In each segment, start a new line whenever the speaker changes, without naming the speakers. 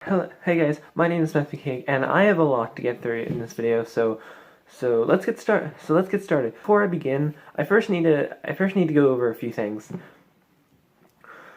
Hello, hey guys, my name is Matthew Cake, and I have a lot to get through in this video, so let's get started. Before I begin, I first need to go over a few things.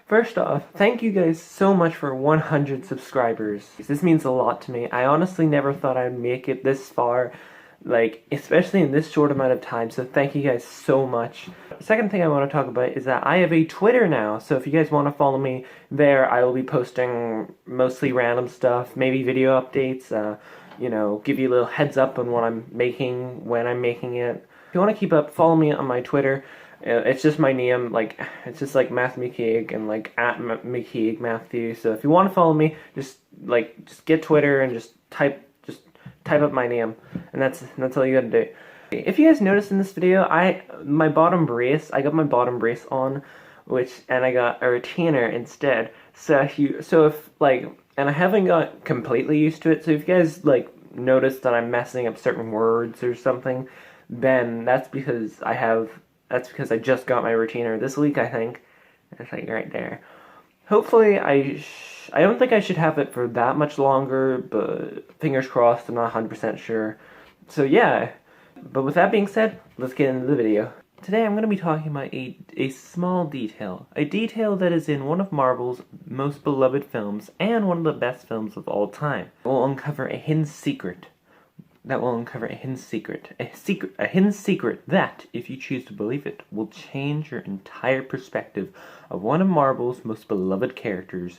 First off, thank you guys so much for 100 subscribers. This means a lot to me. I honestly never thought I'd make it this far, especially in this short amount of time, so thank you guys so much. The second thing I want to talk about is that I have a Twitter now, so if you guys want to follow me there, I will be posting mostly random stuff, maybe video updates, give you a little heads up on what I'm making, when I'm making it. If you want to keep up, follow me on my Twitter. It's just my name, it's just like Matthew McKeag and at McKeag Matthew. So if you want to follow me, just get Twitter and just type up my name, and that's all you gotta do. If you guys noticed in this video, I got my bottom brace on, and I got a retainer instead. And I haven't got completely used to it. So if you guys notice that I'm messing up certain words or something, then that's because I just got my retainer this week, I think. It's right there. Hopefully, I don't think I should have it for that much longer, but fingers crossed, I'm not 100% sure. So yeah, but with that being said, let's get into the video. Today I'm going to be talking about a small detail. A detail that is in one of Marvel's most beloved films, and one of the best films of all time. It will uncover a hidden secret. A hidden secret that, if you choose to believe it, will change your entire perspective of one of Marvel's most beloved characters,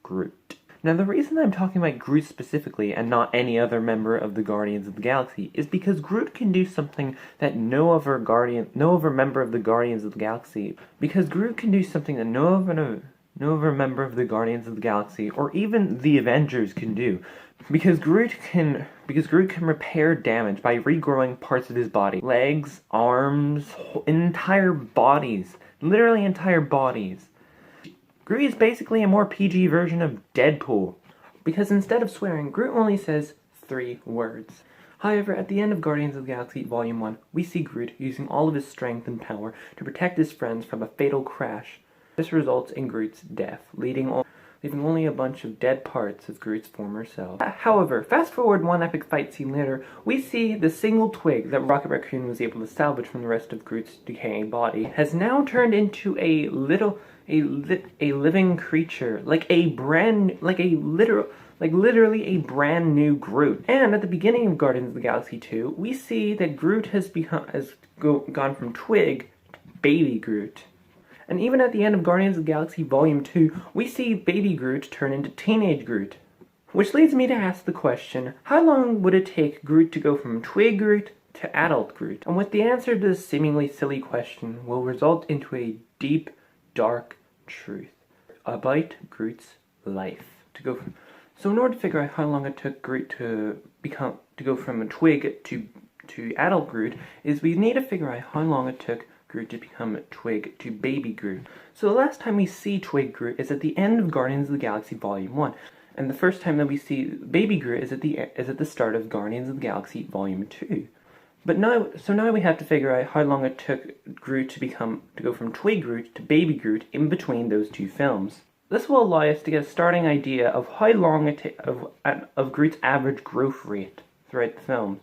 Groot. Now, the reason I'm talking about Groot specifically, and not any other member of the Guardians of the Galaxy, is because Groot can do something that no other member of the Guardians of the Galaxy, or even the Avengers can do. Because Groot can repair damage by regrowing parts of his body. Legs, arms, entire bodies. Literally entire bodies. Groot is basically a more PG version of Deadpool. Because instead of swearing, Groot only says 3 words. However, at the end of Guardians of the Galaxy Volume 1, we see Groot using all of his strength and power to protect his friends from a fatal crash. This results in Groot's death, leaving only a bunch of dead parts of Groot's former self. However, fast forward one epic fight scene later, we see the single twig that Rocket Raccoon was able to salvage from the rest of Groot's decaying body has now turned into a living creature, literally a brand new Groot. And at the beginning of Guardians of the Galaxy 2, we see that Groot has gone from twig to baby Groot. And even at the end of Guardians of the Galaxy Volume 2, we see baby Groot turn into teenage Groot. Which leads me to ask the question, how long would it take Groot to go from twig Groot to adult Groot? And with the answer to this seemingly silly question will result into a deep, dark truth about Groot's life. So in order to figure out how long it took Groot to go from a twig to adult Groot, is we need to figure out how long it took Groot to become twig to baby Groot. So the last time we see twig Groot is at the end of Guardians of the Galaxy Volume 1. And the first time that we see baby Groot is at the start of Guardians of the Galaxy Volume 2. But now we have to figure out how long it took Groot to go from twig Groot to baby Groot in between those two films. This will allow us to get a starting idea of how long of Groot's average growth rate throughout the film.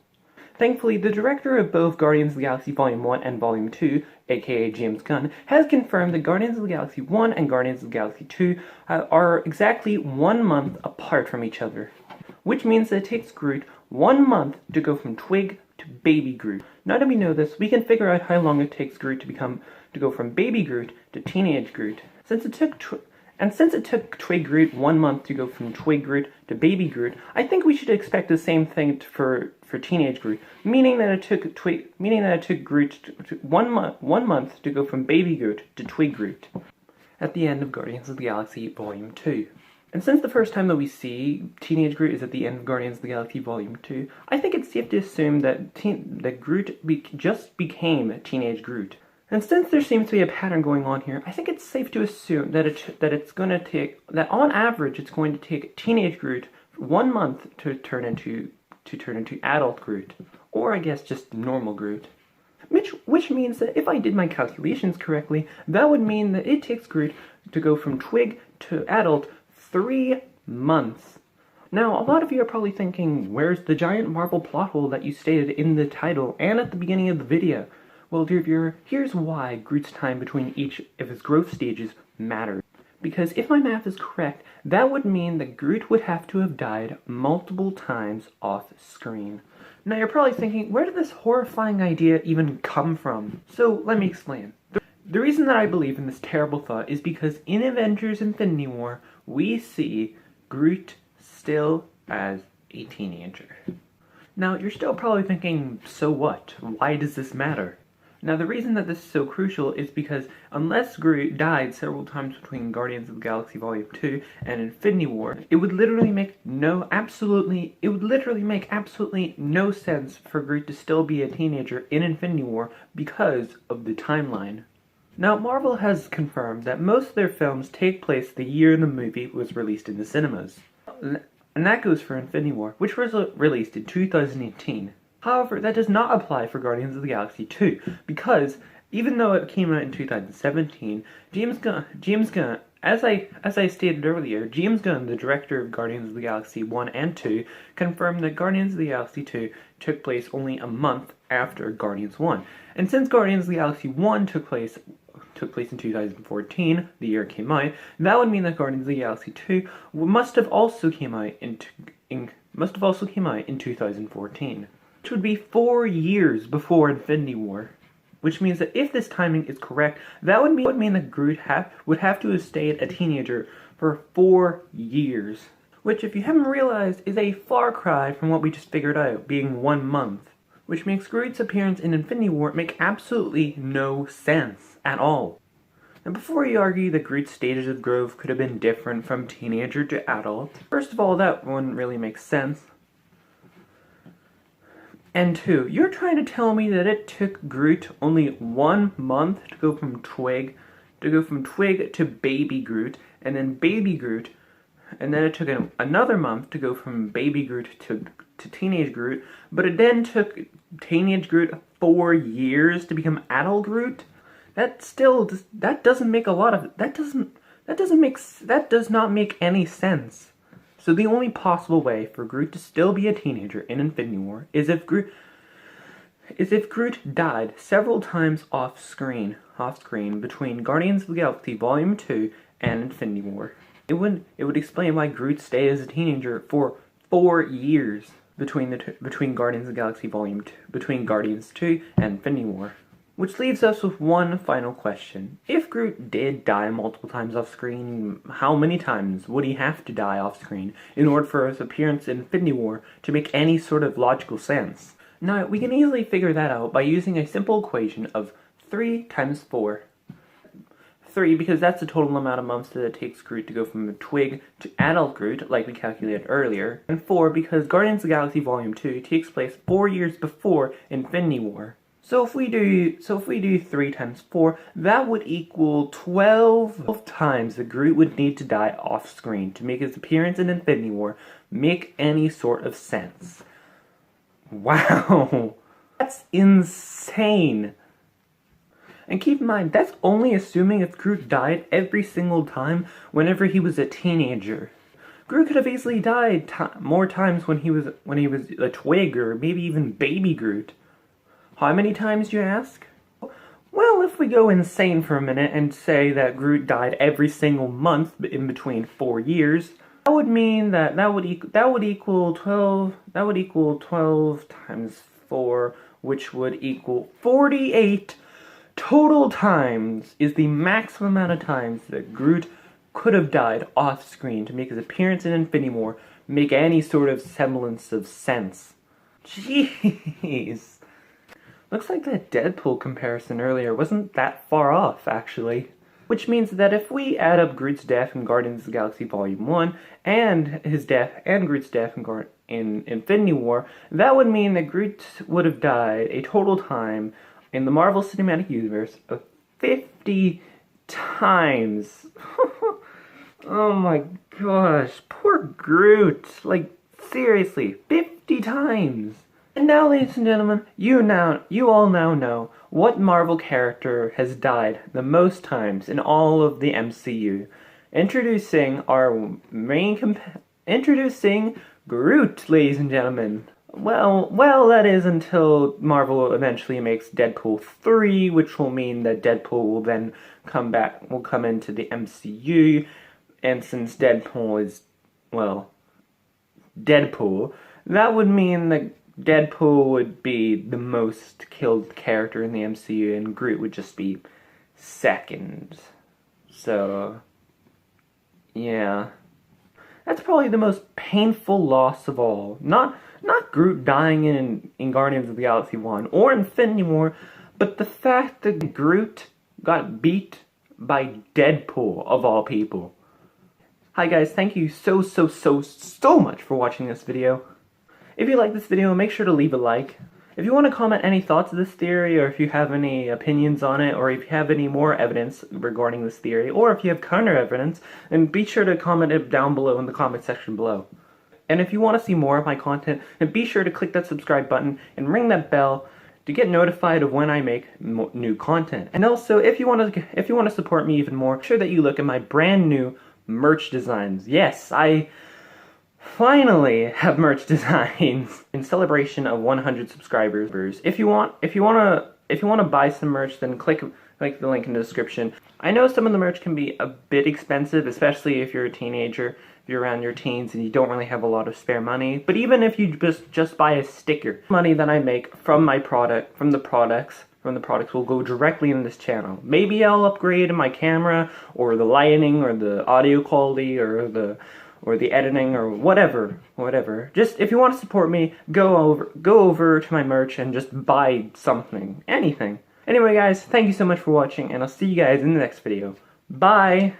Thankfully, the director of both Guardians of the Galaxy Volume 1 and Volume 2, aka James Gunn, has confirmed that Guardians of the Galaxy 1 and Guardians of the Galaxy 2 are exactly 1 month apart from each other. Which means that it takes Groot 1 month to go from twig to baby Groot. Now that we know this, we can figure out how long it takes Groot to go from baby Groot to teenage Groot. Since it took twig Groot 1 month to go from twig Groot to baby Groot, I think we should expect the same thing for teenage Groot, meaning that it took Groot 1 month to go from baby Groot to twig Groot at the end of Guardians of the Galaxy Volume 2. And since the first time that we see teenage Groot is at the end of Guardians of the Galaxy Volume 2, I think it's safe to assume that Groot just became teenage Groot. And since there seems to be a pattern going on here, I think it's safe to assume that on average it's going to take teenage Groot 1 month to turn into adult Groot, or I guess just normal Groot. Which means that if I did my calculations correctly, that would mean that it takes Groot to go from twig to adult 3 months. Now, a lot of you are probably thinking, where's the giant Marvel plot hole that you stated in the title and at the beginning of the video? Well, dear viewer, here's why Groot's time between each of his growth stages matters. Because if my math is correct, that would mean that Groot would have to have died multiple times off screen. Now you're probably thinking, where did this horrifying idea even come from? So let me explain. The reason that I believe in this terrible thought is because in Avengers Infinity War, we see Groot still as a teenager. Now you're still probably thinking, so what? Why does this matter? Now the reason that this is so crucial is because unless Groot died several times between Guardians of the Galaxy Volume 2 and Infinity War, it would literally make absolutely no sense for Groot to still be a teenager in Infinity War because of the timeline. Now Marvel has confirmed that most of their films take place the year the movie was released in the cinemas. And that goes for Infinity War, which was released in 2018. However, that does not apply for Guardians of the Galaxy 2, because even though it came out in 2017, James Gunn, as I stated earlier, James Gunn, the director of Guardians of the Galaxy 1 and 2, confirmed that Guardians of the Galaxy 2 took place only a month after Guardians 1. And since Guardians of the Galaxy 1 took place in 2014, the year it came out, that would mean that Guardians of the Galaxy 2 must have also came out in 2014. Which would be 4 years before Infinity War. Which means that if this timing is correct, that would mean that Groot would have to have stayed a teenager for 4 years. Which, if you haven't realized, is a far cry from what we just figured out, being 1 month. Which makes Groot's appearance in Infinity War make absolutely no sense at all. Now before you argue that Groot's stages of growth could have been different from teenager to adult, first of all, that wouldn't really make sense. And 2, you're trying to tell me that it took Groot only 1 month to go from Twig to Baby Groot, and then Baby Groot, and then it took another month to go from Baby Groot to Teenage Groot, but it then took Teenage Groot 4 years to become Adult Groot? That does not make any sense. So the only possible way for Groot to still be a teenager in Infinity War is if Groot died several times off screen between Guardians of the Galaxy Volume 2 and Infinity War. It would explain why Groot stayed as a teenager for 4 years between Guardians of the Galaxy Volume 2, between Guardians 2 and Infinity War. Which leaves us with one final question. If Groot did die multiple times off screen, how many times would he have to die off screen in order for his appearance in Infinity War to make any sort of logical sense? Now, we can easily figure that out by using a simple equation of 3 times 4. 3 because that's the total amount of months that it takes Groot to go from a Twig to Adult Groot, like we calculated earlier. And 4 because Guardians of the Galaxy Volume 2 takes place 4 years before Infinity War. So if we do 3 times 4, that would equal 12 times that Groot would need to die off screen to make his appearance in Infinity War make any sort of sense. Wow, that's insane. And keep in mind, that's only assuming if Groot died every single time whenever he was a teenager. Groot could have easily died more times when he was a Twig or maybe even Baby Groot. How many times, you ask? Well, if we go insane for a minute and say that Groot died every single month in between 4 years, that would mean that would equal 12 times 4, which would equal 48 total times is the maximum amount of times that Groot could have died off screen to make his appearance in Infinity War make any sort of semblance of sense. Jeez. Looks like that Deadpool comparison earlier wasn't that far off, actually. Which means that if we add up Groot's death in Guardians of the Galaxy Volume 1, and his death and Groot's death in Infinity War, that would mean that Groot would have died a total time in the Marvel Cinematic Universe of 50 times. Oh my gosh, poor Groot. Like, seriously, 50 times. And now, ladies and gentlemen, you all now know what Marvel character has died the most times in all of the MCU. Introducing Groot, ladies and gentlemen. Well, that is until Marvel eventually makes Deadpool 3, which will mean that Deadpool will then come into the MCU, and since Deadpool is, well, Deadpool, that would mean that Deadpool would be the most killed character in the MCU, and Groot would just be second. So, yeah. That's probably the most painful loss of all. Not Groot dying in Guardians of the Galaxy 1 or Infinity War, but the fact that Groot got beat by Deadpool, of all people. Hi guys, thank you so much for watching this video. If you like this video, make sure to leave a like. If you want to comment any thoughts of this theory, or if you have any opinions on it, or if you have any more evidence regarding this theory, or if you have counter evidence, then be sure to comment it down below in the comment section below. And if you want to see more of my content, then be sure to click that subscribe button and ring that bell to get notified of when I make new content. And also, if you want to support me even more, make sure that you look at my brand new merch designs. Yes, I finally have merch designs in celebration of 100 subscribers. If you want to buy some merch, then click the link in the description. I know some of the merch can be a bit expensive, especially if you're a teenager, if you're around your teens and you don't really have a lot of spare money. But even if you just buy a sticker, money that I make from the products will go directly in this channel. Maybe I'll upgrade my camera, or the lighting, or the audio quality, or the editing, or whatever. Just, if you want to support me, go over to my merch and just buy something, anything. Anyway guys, thank you so much for watching, and I'll see you guys in the next video. Bye!